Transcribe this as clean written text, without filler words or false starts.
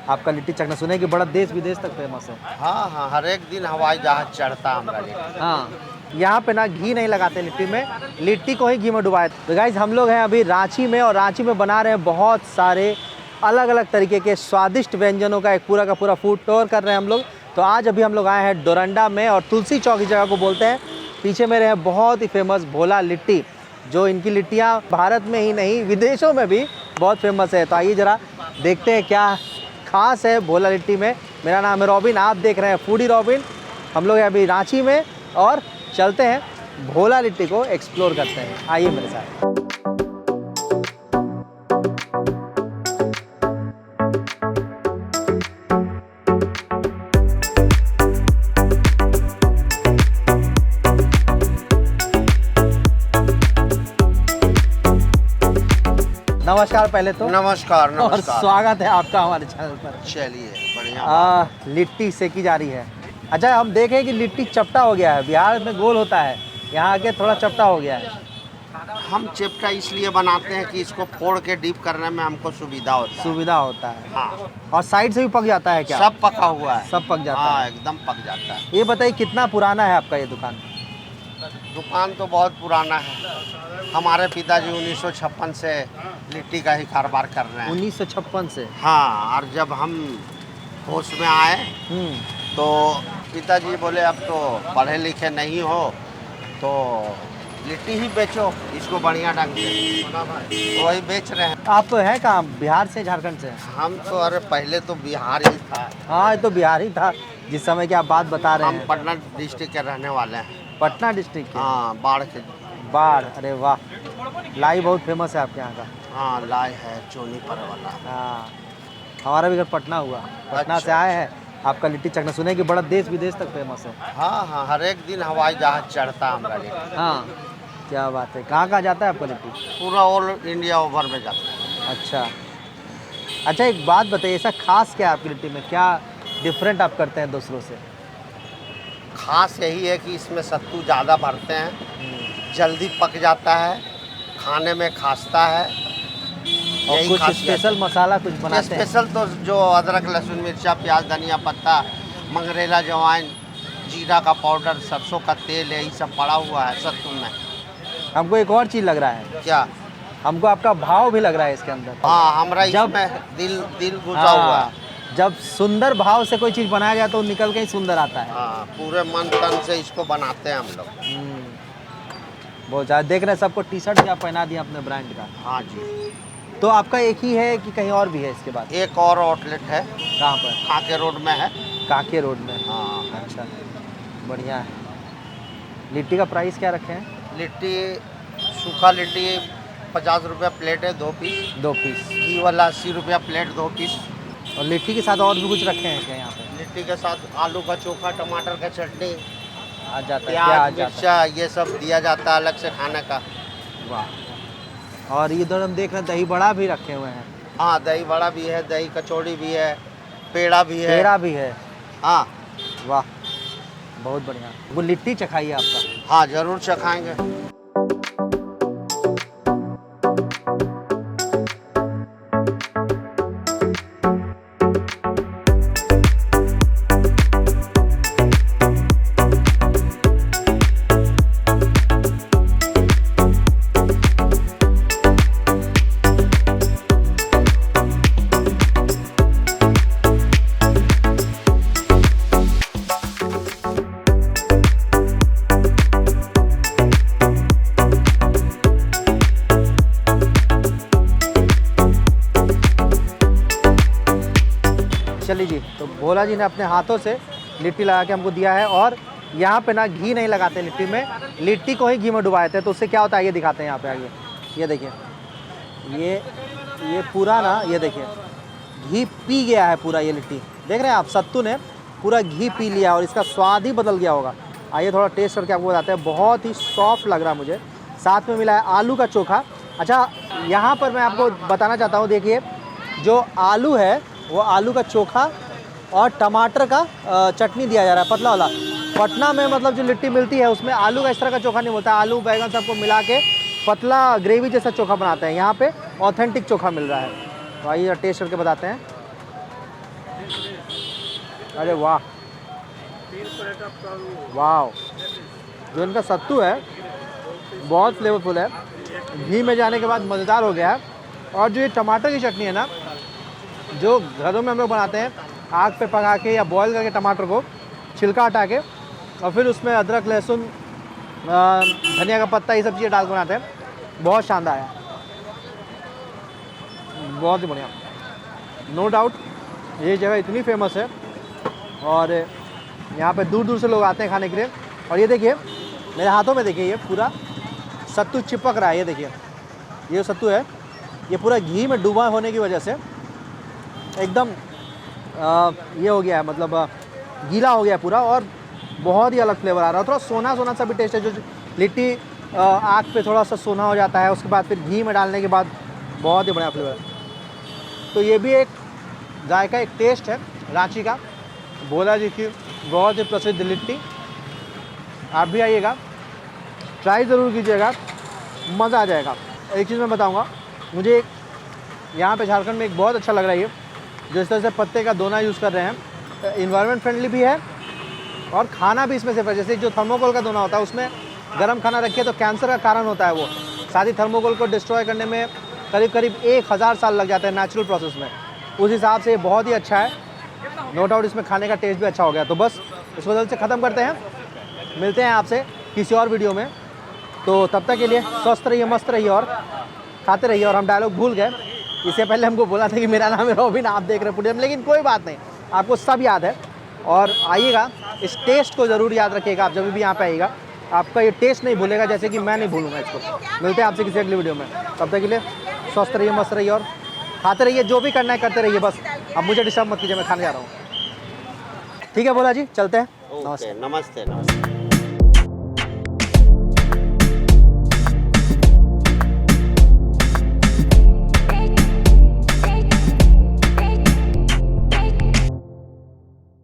आपका लिट्टी चखना। सुने कि बड़ा देश विदेश तक फेमस है। हाँ हाँ, हर एक दिन हवाई जहाज चढ़ता हमारा लिट्टी। हाँ, यहाँ पे ना घी नहीं लगाते लिट्टी में, लिट्टी को ही घी में डुबाए। तो गाइस हम लोग हैं अभी रांची में, और रांची में बना रहे हैं बहुत सारे अलग अलग तरीके के स्वादिष्ट व्यंजनों का एक पूरा का पूरा फूड टूर कर रहे हैं हम लोग। तो आज अभी हम लोग आए हैं डोरंडा में, और तुलसी चौक इस जगह को बोलते हैं। पीछे मेरे हैं बहुत ही फेमस भोला लिट्टी, जो इनकी लिट्टियाँ भारत में ही नहीं विदेशों में भी बहुत फेमस है। तो आइए ज़रा देखते हैं क्या खास है भोला लिट्टी में। मेरा नाम है रॉबिन, आप देख रहे हैं फूडी रॉबिन। हम लोग हैं अभी रांची में, और चलते हैं भोला लिट्टी को एक्सप्लोर करते हैं। आइए मेरे साथ। नमस्कार पहले तो। नमस्कार और नमस्कार। स्वागत है आपका हमारे चैनल पर। चलिए बढ़िया। लिट्टी सेकी जा रही है। अच्छा, हम देखें कि लिट्टी चपटा हो गया है। बिहार में गोल होता है, यहाँ आके थोड़ा चपटा हो गया है। हम चिपटा इसलिए बनाते हैं कि इसको फोड़ के डीप करने में हमको सुविधा होता है। सुविधा होता है। हाँ, और साइड से भी पक जाता है क्या? सब पका हुआ है। सब पक जाता हाँ, है। एकदम पक जाता है। ये बताइए कितना पुराना है आपका ये दुकान? दुकान तो बहुत पुराना है। हमारे पिताजी 1956 से लिट्टी का ही कारोबार कर रहे हैं। 1956 से? हाँ, और जब हम होश में आए तो पिताजी बोले अब तो पढ़े लिखे नहीं हो तो लिट्टी ही बेचो, इसको बढ़िया ढंग से। वही बेच रहे हैं। आप हैं कहाँ, बिहार से झारखंड से? हम तो अरे पहले तो बिहार ही था। हाँ, ये तो बिहार ही था जिस समय की आप बात बता रहे हम हैं। पटना डिस्ट्रिक्ट के रहने वाले हैं। पटना डिस्ट्रिक्ट के? हाँ, बाढ़ के। बाढ़, अरे वाह। लाई बहुत फेमस है आपके यहाँ का? हाँ, लाई है, चोनी पर वाला। हाँ, हमारा भी घर पटना हुआ। पटना अच्छा, से आए हैं आपका लिट्टी चखना। सुने कि बड़ा देश विदेश तक फेमस है। हाँ हाँ, हर एक दिन हवाई जहाज चढ़ता हमारा लिट्टी। हाँ, क्या बात है। कहाँ कहाँ जाता है आपका लिट्टी? पूरा ऑल इंडिया ओवर में जाता है। अच्छा अच्छा, एक बात बताइए, ऐसा खास क्या है आपकी लिट्टी में, क्या डिफरेंट आप करते हैं दूसरों से? खास यही है कि इसमें सत्तू ज़्यादा भरते हैं, जल्दी पक जाता है, खाने में खास्ता है। और यही कुछ खासियत स्पेशल है। मसाला कुछ बनाते हैं? स्पेशल तो जो अदरक लहसुन मिर्चा प्याज धनिया पत्ता मंगरेला जवाइन जीरा का पाउडर सरसों का तेल यही सब पड़ा हुआ है सत्तू में। हमको एक और चीज़ लग रहा है। क्या? हमको आपका भाव भी लग रहा है इसके अंदर। हाँ, हमारा जब- इसमें दिल घुसा हुआ है। जब सुंदर भाव से कोई चीज़ बनाया जाए तो निकल के ही सुंदर आता है। हाँ, पूरे मन तन से इसको बनाते हैं हम लोग। बहुत ज़्यादा देख रहे हैं, सबको टी शर्ट क्या पहना दिया अपने ब्रांड का। हाँ जी। तो आपका एक ही है कि कहीं और भी है इसके बाद? एक और आउटलेट है, कहाँ पर? कांके रोड में है। कांके रोड में? हाँ। अच्छा, बढ़िया है। लिट्टी का प्राइस क्या रखे हैं? लिट्टी सूखा लिट्टी 50 रुपये प्लेट है, 2 पीस। 2 पीस। घी वाला 80 रुपया प्लेट, 2 पीस। और लिट्टी के साथ और भी कुछ रखे हैं क्या यहाँ पे? लिट्टी के साथ आलू का चोखा, टमाटर का चटनी, आ जाता है, क्या आ प्याज जाता मिर्चा, ये सब दिया जाता है अलग से खाने का। है? वाह। और इधर हम देख रहे हैं दही बड़ा भी रखे हुए हैं। हाँ, दही बड़ा भी है, दही कचौड़ी भी है, पेड़ा भी है। पेड़ा भी है। हाँ वाह, बहुत बढ़िया। वो लिट्टी चखाइए आपका। हाँ, जरूर चखाएंगे। चलिए जी, तो भोला जी ने अपने हाथों से लिट्टी लगा के हमको दिया है। और यहाँ पे ना घी नहीं लगाते लिट्टी में, लिट्टी को ही घी में डुबाए थे। तो उससे क्या होता है ये दिखाते हैं यहाँ पे आगे। ये देखिए, ये पूरा ना, ये देखिए घी पी गया है पूरा। ये लिट्टी देख रहे हैं आप, सत्तू ने पूरा घी पी लिया और इसका स्वाद ही बदल गया होगा। आइए थोड़ा टेस्ट करके आपको बताते हैं। बहुत ही सॉफ्ट लग रहा है मुझे। साथ में मिला है आलू का चोखा। अच्छा, यहाँ पर मैं आपको बताना चाहता हूँ, देखिए जो आलू है वो आलू का चोखा और टमाटर का चटनी दिया जा रहा है, पतला वाला। पटना में मतलब जो लिट्टी मिलती है उसमें आलू का इस तरह का चोखा नहीं मिलता। आलू बैगन सबको मिला के पतला ग्रेवी जैसा चोखा बनाते हैं। यहाँ पे ऑथेंटिक चोखा मिल रहा है। तो आइए टेस्ट करके बताते हैं। अरे वाह वाह, जो इनका सत्तू है बहुत फ्लेवरफुल है, घी में जाने के बाद मज़ेदार हो गया है। और जो ये टमाटर की चटनी है ना, जो घरों में हम लोग बनाते हैं आग पे पका के या बॉयल करके टमाटर को छिलका हटा के और फिर उसमें अदरक लहसुन धनिया का पत्ता ये सब चीज़ें डाल के बनाते हैं, बहुत शानदार है, बहुत ही बढ़िया। नो डाउट ये जगह इतनी फेमस है और यहाँ पे दूर दूर से लोग आते हैं खाने के लिए। और ये देखिए मेरे हाथों में, देखिए ये पूरा सत्तू चिपक रहा है, ये देखिए ये सत्तू है, ये पूरा घी में डूबा होने की वजह से एकदम ये हो गया है, मतलब गीला हो गया है पूरा और बहुत ही अलग फ्लेवर आ रहा है। थोड़ा सोना सोना सा भी टेस्ट है, जो लिट्टी आग पे थोड़ा सा सोना हो जाता है, उसके बाद फिर घी में डालने के बाद बहुत ही बढ़िया फ्लेवर है। तो ये भी एक जायका, एक टेस्ट है रांची का, भोला जी की बहुत ही प्रसिद्ध लिट्टी। आप भी आइएगा, ट्राई ज़रूर कीजिएगा, मज़ा आ जाएगा। एक चीज़ मैं बताऊंगा, मुझे यहाँ पे झारखंड में एक बहुत अच्छा लग रहा है ये, जिस तरह से पत्ते का दोना यूज़ कर रहे हैं, इन्वायरमेंट फ्रेंडली भी है और खाना भी इसमें से, जैसे जो थर्मोकोल का दोना होता है उसमें गर्म खाना रखिए तो कैंसर का कारण होता है वो, साथ ही थर्मोकोल को डिस्ट्रॉय करने में करीब करीब 1000 साल लग जाते हैं नेचुरल प्रोसेस में। उस हिसाब से ये बहुत ही अच्छा है, नो डाउट इसमें खाने का टेस्ट भी अच्छा हो गया। तो बस इसको जल्द से ख़त्म करते हैं, मिलते हैं आपसे किसी और वीडियो में। तो तब तक के लिए स्वस्थ रहिए, मस्त रहिए और खाते रहिए। और हम डायलॉग भूल गए, इससे पहले हमको बोला था कि मेरा नाम है रोबिन, आप देख रहे हैं पुडियम, लेकिन कोई बात नहीं, आपको सब याद है। और आइएगा, इस टेस्ट को ज़रूर याद रखिएगा, आप जब भी यहाँ पे आइएगा आपका ये टेस्ट नहीं भूलेगा, जैसे कि मैं नहीं भूलूंगा इसको। मिलते हैं आपसे किसी अगली वीडियो में, तब तक के लिए स्वस्थ रहिए, मस्त रहिए और खाते रहिए, जो भी करना है करते रहिए, बस अब मुझे डिस्टर्ब मत कीजिए, मैं खाने जा रहा हूँ। ठीक है भोला जी, चलते हैं। नमस्ते नमस्ते।